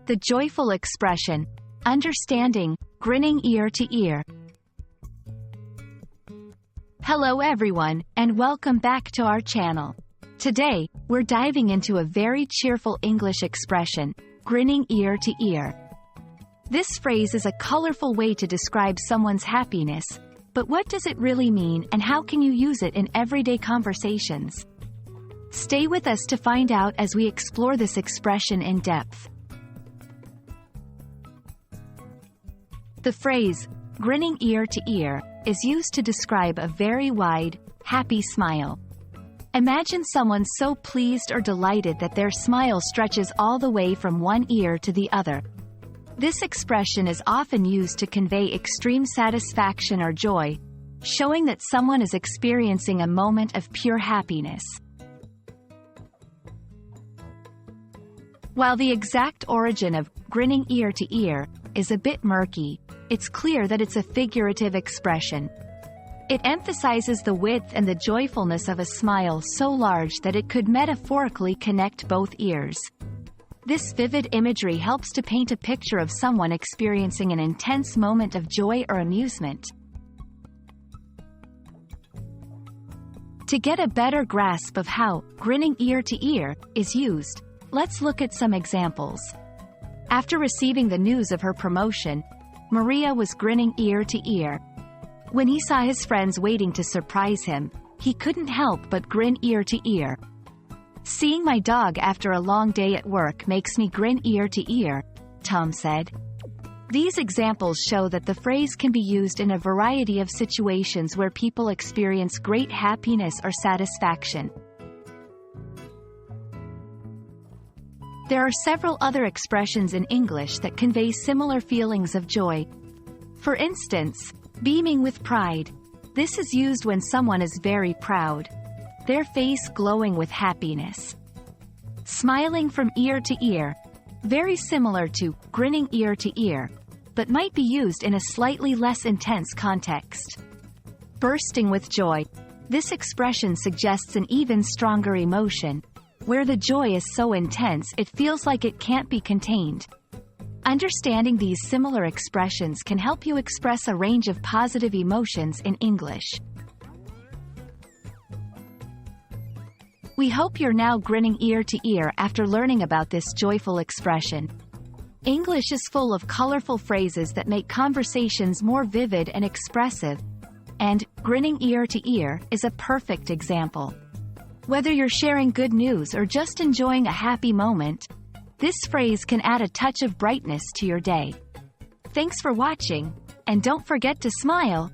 The joyful expression, understanding, grinning ear to ear. Hello everyone, and welcome back to our channel. Today, we're diving into a very cheerful English expression, grinning ear to ear. This phrase is a colorful way to describe someone's happiness, but what does it really mean and how can you use it in everyday conversations? Stay with us to find out as we explore this expression in depth. The phrase, grinning ear to ear, is used to describe a very wide, happy smile. Imagine someone so pleased or delighted that their smile stretches all the way from one ear to the other. This expression is often used to convey extreme satisfaction or joy, showing that someone is experiencing a moment of pure happiness. While the exact origin of grinning ear to ear is a bit murky, it's clear that it's a figurative expression. It emphasizes the width and the joyfulness of a smile so large that it could metaphorically connect both ears. This vivid imagery helps to paint a picture of someone experiencing an intense moment of joy or amusement. To get a better grasp of how grinning ear to ear is used, let's look at some examples. After receiving the news of her promotion, Maria was grinning ear to ear. When he saw his friends waiting to surprise him, he couldn't help but grin ear to ear. Seeing my dog after a long day at work makes me grin ear to ear, Tom said. These examples show that the phrase can be used in a variety of situations where people experience great happiness or satisfaction. There are several other expressions in English that convey similar feelings of joy. For instance, beaming with pride. This is used when someone is very proud, their face glowing with happiness. Smiling from ear to ear. Very similar to grinning ear to ear, but might be used in a slightly less intense context. Bursting with joy. This expression suggests an even stronger emotion, where the joy is so intense it feels like it can't be contained. Understanding these similar expressions can help you express a range of positive emotions in English. We hope you're now grinning ear to ear after learning about this joyful expression. English is full of colorful phrases that make conversations more vivid and expressive, and grinning ear to ear is a perfect example. Whether you're sharing good news or just enjoying a happy moment, this phrase can add a touch of brightness to your day. Thanks for watching, and don't forget to smile.